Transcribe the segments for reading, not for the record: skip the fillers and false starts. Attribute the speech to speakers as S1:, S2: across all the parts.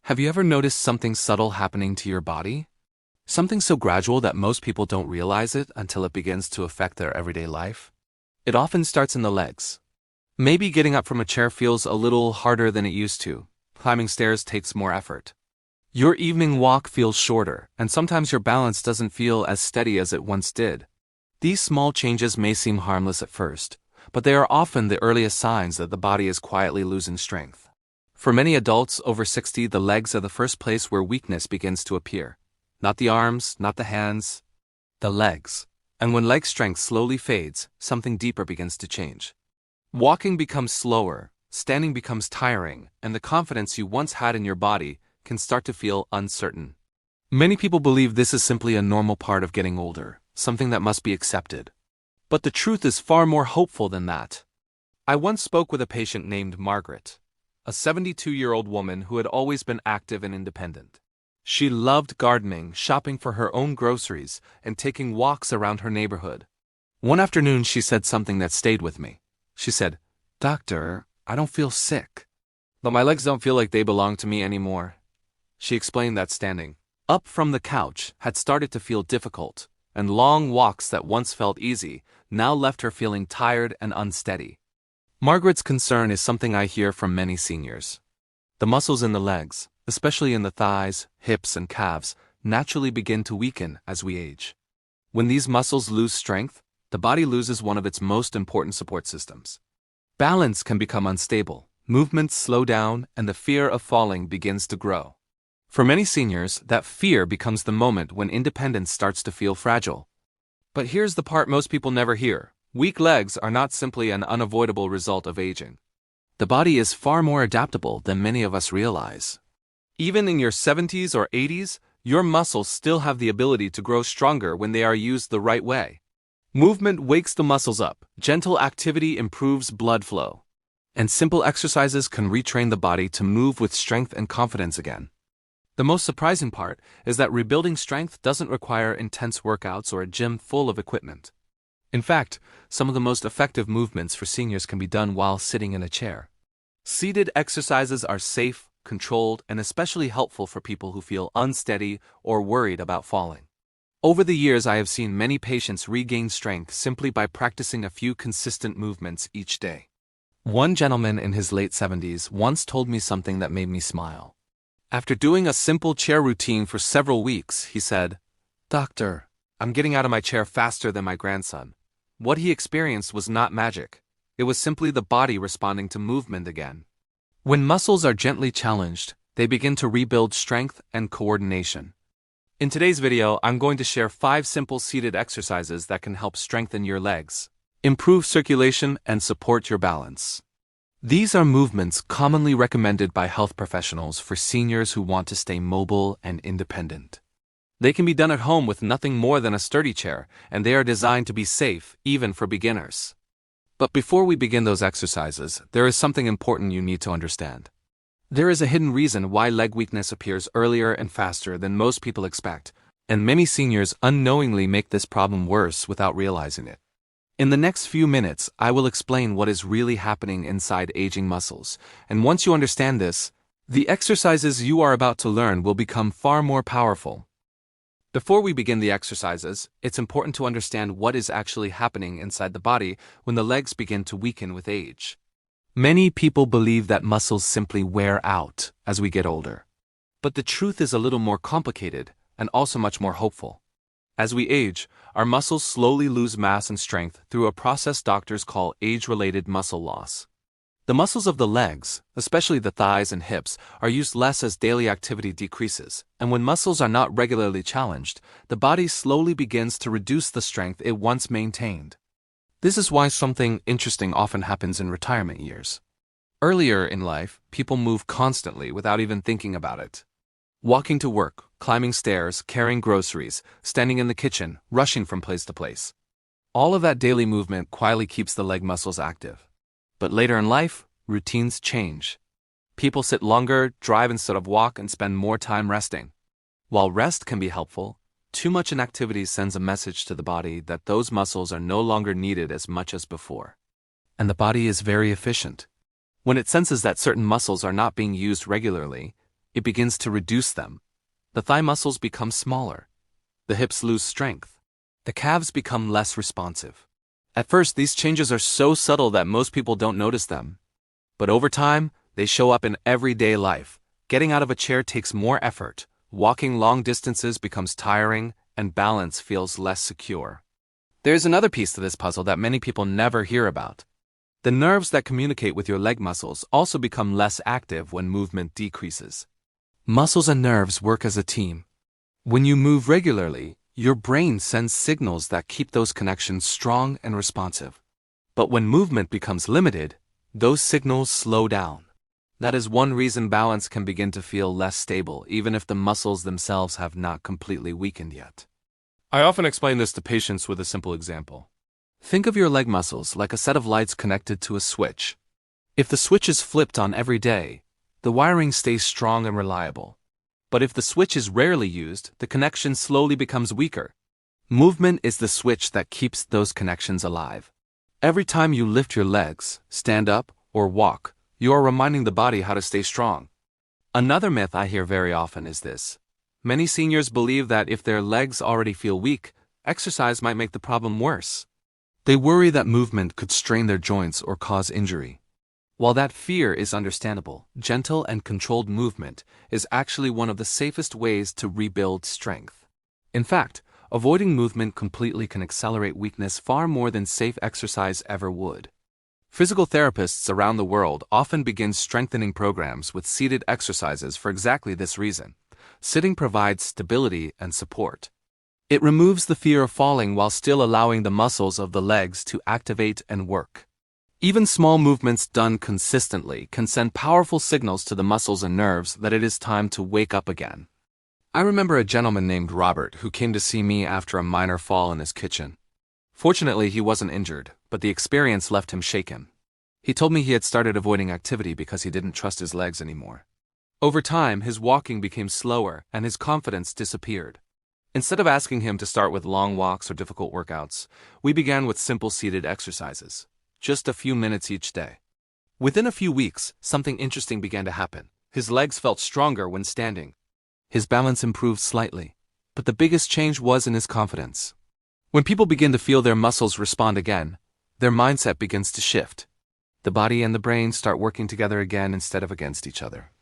S1: Have you ever noticed something subtle happening to your body? Something so gradual that most people don't realize it until it begins to affect their everyday life? It often starts in the legs. Maybe getting up from a chair feels a little harder than it used to. Climbing stairs takes more effort. Your evening walk feels shorter, and sometimes your balance doesn't feel as steady as it once did. These small changes may seem harmless at first, but they are often the earliest signs that the body is quietly losing strength. For many adults over 60, the legs are the first place where weakness begins to appear. Not the arms, not the hands, the legs. And when leg strength slowly fades, something deeper begins to change. Walking becomes slower, standing becomes tiring, and the confidence you once had in your body can start to feel uncertain. Many people believe this is simply a normal part of getting older, something that must be accepted. But the truth is far more hopeful than that. I once spoke with a patient named Margaret, a 72-year-old woman who had always been active and independent. She loved gardening, shopping for her own groceries, and taking walks around her neighborhood. One afternoon she said something that stayed with me. She said, "Doctor, I don't feel sick, but my legs don't feel like they belong to me anymore." She explained that standing up from the couch had started to feel difficult, and long walks that once felt easy now left her feeling tired and unsteady. Margaret's concern is something I hear from many seniors. The muscles in the legs, especially in the thighs, hips, and calves, naturally begin to weaken as we age. When these muscles lose strength, the body loses one of its most important support systems. Balance can become unstable, movements slow down, and the fear of falling begins to grow. For many seniors, that fear becomes the moment when independence starts to feel fragile. But here's the part most people never hear. Weak legs are not simply an unavoidable result of aging. The body is far more adaptable than many of us realize. Even in your 70s or 80s, your muscles still have the ability to grow stronger when they are used the right way. Movement wakes the muscles up, gentle activity improves blood flow, and simple exercises can retrain the body to move with strength and confidence again. The most surprising part is that rebuilding strength doesn't require intense workouts or a gym full of equipment. In fact, some of the most effective movements for seniors can be done while sitting in a chair. Seated exercises are safe, controlled, and especially helpful for people who feel unsteady or worried about falling. Over the years, I have seen many patients regain strength simply by practicing a few consistent movements each day. One gentleman in his late 70s once told me something that made me smile. After doing a simple chair routine for several weeks, he said, "Doctor, I'm getting out of my chair faster than my grandson." What he experienced was not magic. It was simply the body responding to movement again. When muscles are gently challenged, they begin to rebuild strength and coordination. In today's video, I'm going to share 5 simple seated exercises that can help strengthen your legs, improve circulation, and support your balance. These are movements commonly recommended by health professionals for seniors who want to stay mobile and independent. They can be done at home with nothing more than a sturdy chair, and they are designed to be safe, even for beginners. But before we begin those exercises, there is something important you need to understand. There is a hidden reason why leg weakness appears earlier and faster than most people expect, and many seniors unknowingly make this problem worse without realizing it. In the next few minutes, I will explain what is really happening inside aging muscles, and once you understand this, the exercises you are about to learn will become far more powerful. Before we begin the exercises, it's important to understand what is actually happening inside the body when the legs begin to weaken with age. Many people believe that muscles simply wear out as we get older. But the truth is a little more complicated and also much more hopeful. As we age, our muscles slowly lose mass and strength through a process doctors call age-related muscle loss. The muscles of the legs, especially the thighs and hips, are used less as daily activity decreases, and when muscles are not regularly challenged, the body slowly begins to reduce the strength it once maintained. This is why something interesting often happens in retirement years. Earlier in life, people move constantly without even thinking about it. Walking to work, climbing stairs, carrying groceries, standing in the kitchen, rushing from place to place. All of that daily movement quietly keeps the leg muscles active. But later in life, routines change. People sit longer, drive instead of walk, and spend more time resting. While rest can be helpful, too much inactivity sends a message to the body that those muscles are no longer needed as much as before. And the body is very efficient. When it senses that certain muscles are not being used regularly, it begins to reduce them. The thigh muscles become smaller. The hips lose strength. The calves become less responsive. At first, these changes are so subtle that most people don't notice them. But over time, they show up in everyday life. Getting out of a chair takes more effort, walking long distances becomes tiring, and balance feels less secure. There's another piece to this puzzle that many people never hear about. The nerves that communicate with your leg muscles also become less active when movement decreases. Muscles and nerves work as a team. When you move regularly, your brain sends signals that keep those connections strong and responsive. But when movement becomes limited, those signals slow down. That is one reason balance can begin to feel less stable, even if the muscles themselves have not completely weakened yet. I often explain this to patients with a simple example. Think of your leg muscles like a set of lights connected to a switch. If the switch is flipped on every day, the wiring stays strong and reliable. But if the switch is rarely used, the connection slowly becomes weaker. Movement is the switch that keeps those connections alive. Every time you lift your legs, stand up, or walk, you are reminding the body how to stay strong. Another myth I hear very often is this. Many seniors believe that if their legs already feel weak, exercise might make the problem worse. They worry that movement could strain their joints or cause injury. While that fear is understandable, gentle and controlled movement is actually one of the safest ways to rebuild strength. In fact, avoiding movement completely can accelerate weakness far more than safe exercise ever would. Physical therapists around the world often begin strengthening programs with seated exercises for exactly this reason. Sitting provides stability and support. It removes the fear of falling while still allowing the muscles of the legs to activate and work. Even small movements done consistently can send powerful signals to the muscles and nerves that it is time to wake up again. I remember a gentleman named Robert who came to see me after a minor fall in his kitchen. Fortunately, he wasn't injured, but the experience left him shaken. He told me he had started avoiding activity because he didn't trust his legs anymore. Over time, his walking became slower and his confidence disappeared. Instead of asking him to start with long walks or difficult workouts, we began with simple seated exercises, just a few minutes each day. Within a few weeks, something interesting began to happen. His legs felt stronger when standing. His balance improved slightly, but the biggest change was in his confidence. When people begin to feel their muscles respond again, their mindset begins to shift. The body and the brain start working together again instead of against each other.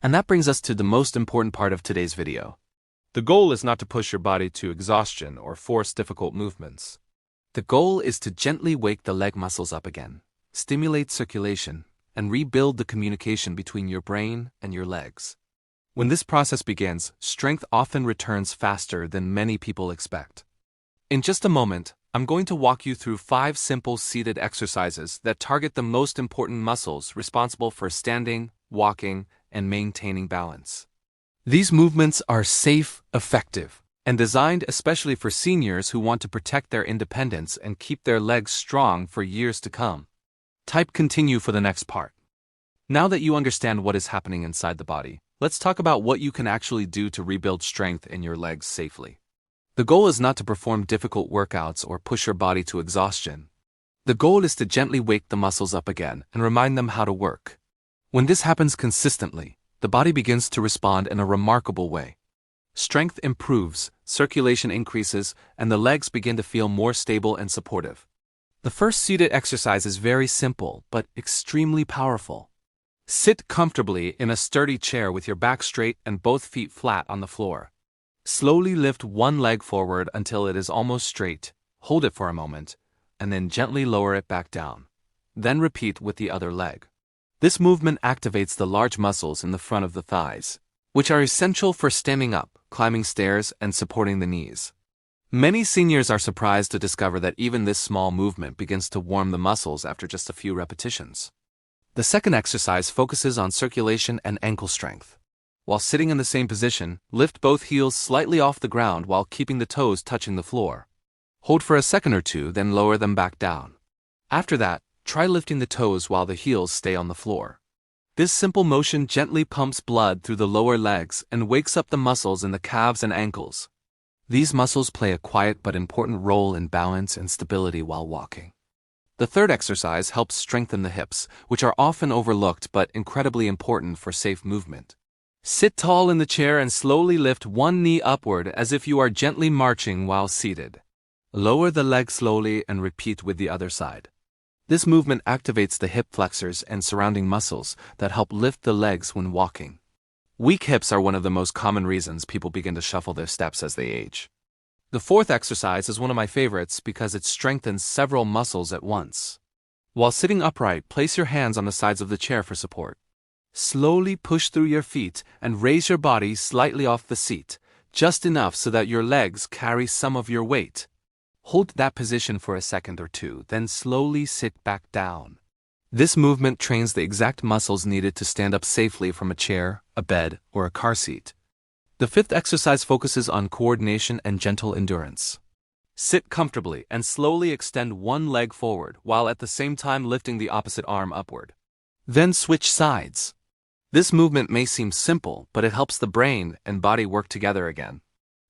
S1: And that brings us to the most important part of today's video. The goal is not to push your body to exhaustion or force difficult movements. The goal is to gently wake the leg muscles up again, stimulate circulation, and rebuild the communication between your brain and your legs. When this process begins, strength often returns faster than many people expect. In just a moment, I'm going to walk you through 5 simple seated exercises that target the most important muscles responsible for standing, walking, and maintaining balance. These movements are safe, effective, and designed especially for seniors who want to protect their independence and keep their legs strong for years to come. Type continue for the next part. Now that you understand what is happening inside the body, let's talk about what you can actually do to rebuild strength in your legs safely. The goal is not to perform difficult workouts or push your body to exhaustion. The goal is to gently wake the muscles up again and remind them how to work. When this happens consistently, the body begins to respond in a remarkable way. Strength improves, circulation increases, and the legs begin to feel more stable and supportive. The first seated exercise is very simple but extremely powerful. Sit comfortably in a sturdy chair with your back straight and both feet flat on the floor. Slowly lift one leg forward until it is almost straight, hold it for a moment, and then gently lower it back down. Then repeat with the other leg. This movement activates the large muscles in the front of the thighs, which are essential for standing up, climbing stairs, and supporting the knees. Many seniors are surprised to discover that even this small movement begins to warm the muscles after just a few repetitions. The second exercise focuses on circulation and ankle strength. While sitting in the same position, lift both heels slightly off the ground while keeping the toes touching the floor. Hold for a second or two, then lower them back down. After that, try lifting the toes while the heels stay on the floor. This simple motion gently pumps blood through the lower legs and wakes up the muscles in the calves and ankles. These muscles play a quiet but important role in balance and stability while walking. The third exercise helps strengthen the hips, which are often overlooked but incredibly important for safe movement. Sit tall in the chair and slowly lift one knee upward as if you are gently marching while seated. Lower the leg slowly and repeat with the other side. This movement activates the hip flexors and surrounding muscles that help lift the legs when walking. Weak hips are one of the most common reasons people begin to shuffle their steps as they age. The fourth exercise is one of my favorites because it strengthens several muscles at once. While sitting upright, place your hands on the sides of the chair for support. Slowly push through your feet and raise your body slightly off the seat, just enough so that your legs carry some of your weight. Hold that position for a second or two, then slowly sit back down. This movement trains the exact muscles needed to stand up safely from a chair, a bed, or a car seat. The fifth exercise focuses on coordination and gentle endurance. Sit comfortably and slowly extend one leg forward while at the same time lifting the opposite arm upward. Then switch sides. This movement may seem simple, but it helps the brain and body work together again.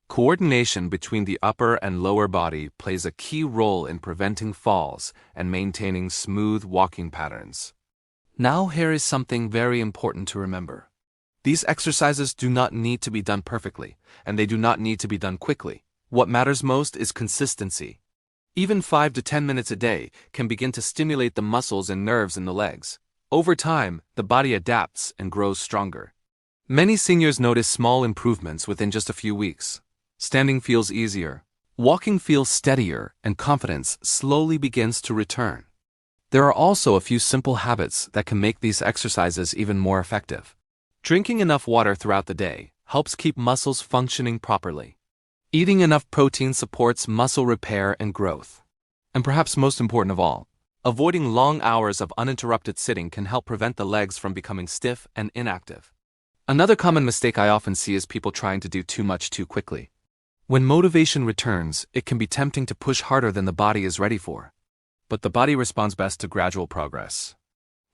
S1: Coordination between the upper and lower body plays a key role in preventing falls and maintaining smooth walking patterns. Now here is something very important to remember. These exercises do not need to be done perfectly, and they do not need to be done quickly. What matters most is consistency. Even 5 to 10 minutes a day can begin to stimulate the muscles and nerves in the legs. Over time, the body adapts and grows stronger. Many seniors notice small improvements within just a few weeks. Standing feels easier, walking feels steadier, and confidence slowly begins to return. There are also a few simple habits that can make these exercises even more effective. Drinking enough water throughout the day helps keep muscles functioning properly. Eating enough protein supports muscle repair and growth. And perhaps most important of all, avoiding long hours of uninterrupted sitting can help prevent the legs from becoming stiff and inactive. Another common mistake I often see is people trying to do too much too quickly. When motivation returns, it can be tempting to push harder than the body is ready for. But the body responds best to gradual progress.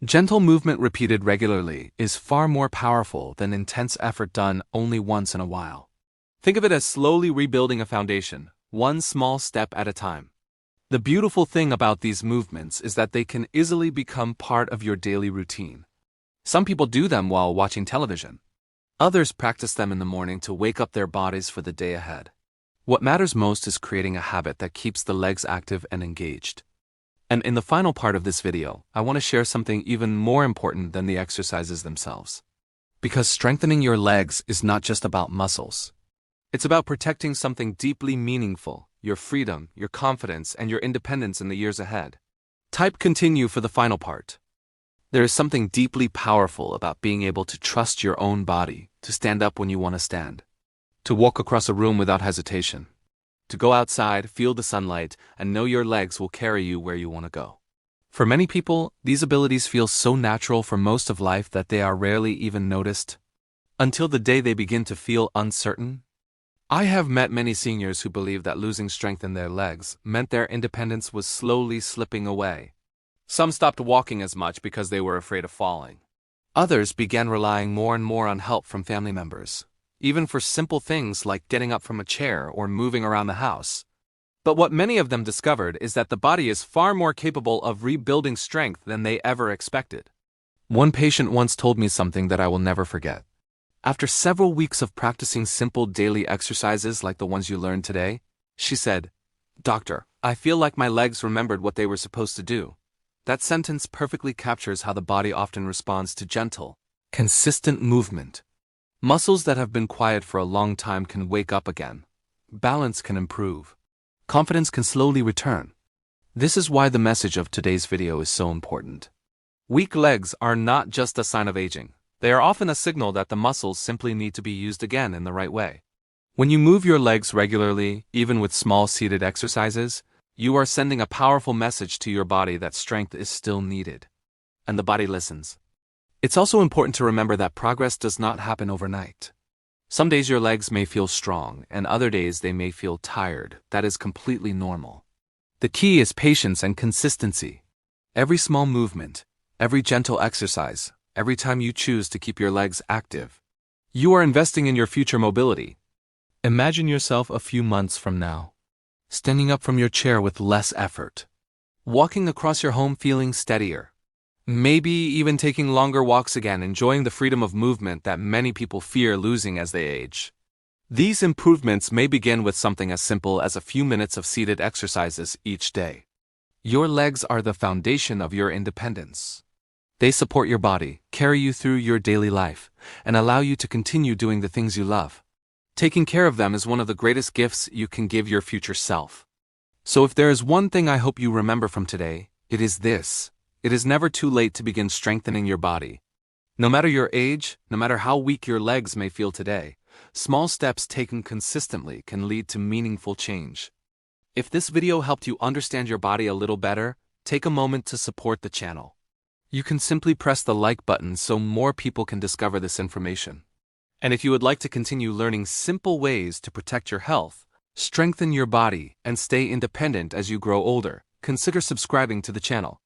S1: Gentle movement repeated regularly is far more powerful than intense effort done only once in a while. Think of it as slowly rebuilding a foundation, one small step at a time. The beautiful thing about these movements is that they can easily become part of your daily routine. Some people do them while watching television. Others practice them in the morning to wake up their bodies for the day ahead. What matters most is creating a habit that keeps the legs active and engaged. And in the final part of this video, I want to share something even more important than the exercises themselves. Because strengthening your legs is not just about muscles. It's about protecting something deeply meaningful, your freedom, your confidence, and your independence in the years ahead. Type continue for the final part. There is something deeply powerful about being able to trust your own body, to stand up when you want to stand, to walk across a room without hesitation, to go outside, feel the sunlight, and know your legs will carry you where you want to go. For many people, these abilities feel so natural for most of life that they are rarely even noticed, until the day they begin to feel uncertain. I have met many seniors who believed that losing strength in their legs meant their independence was slowly slipping away. Some stopped walking as much because they were afraid of falling. Others began relying more and more on help from family members, even for simple things like getting up from a chair or moving around the house. But what many of them discovered is that the body is far more capable of rebuilding strength than they ever expected. One patient once told me something that I will never forget. After several weeks of practicing simple daily exercises like the ones you learned today, she said, "Doctor, I feel like my legs remembered what they were supposed to do." That sentence perfectly captures how the body often responds to gentle, consistent movement. Muscles that have been quiet for a long time can wake up again. Balance can improve. Confidence can slowly return. This is why the message of today's video is so important. Weak legs are not just a sign of aging. They are often a signal that the muscles simply need to be used again in the right way. When you move your legs regularly, even with small seated exercises, you are sending a powerful message to your body that strength is still needed. And the body listens. It's also important to remember that progress does not happen overnight. Some days your legs may feel strong, and other days they may feel tired. That is completely normal. The key is patience and consistency. Every small movement, every gentle exercise, every time you choose to keep your legs active, you are investing in your future mobility. Imagine yourself a few months from now, standing up from your chair with less effort, walking across your home feeling steadier, Maybe even taking longer walks again, enjoying the freedom of movement that many people fear losing as they age. These improvements may begin with something as simple as a few minutes of seated exercises each day. Your legs are the foundation of your independence. They support your body, carry you through your daily life, and allow you to continue doing the things you love. Taking care of them is one of the greatest gifts you can give your future self. So if there is one thing I hope you remember from today, it is this: it is never too late to begin strengthening your body. No matter your age, no matter how weak your legs may feel today, small steps taken consistently can lead to meaningful change. If this video helped you understand your body a little better, take a moment to support the channel. You can simply press the like button so more people can discover this information. And if you would like to continue learning simple ways to protect your health, strengthen your body, and stay independent as you grow older, consider subscribing to the channel.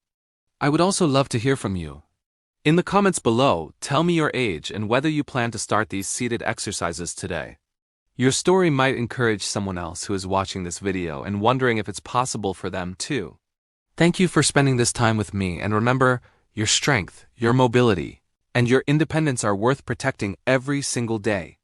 S1: I would also love to hear from you. In the comments below, tell me your age and whether you plan to start these seated exercises today. Your story might encourage someone else who is watching this video and wondering if it's possible for them too. Thank you for spending this time with me, and remember, your strength, your mobility, and your independence are worth protecting every single day.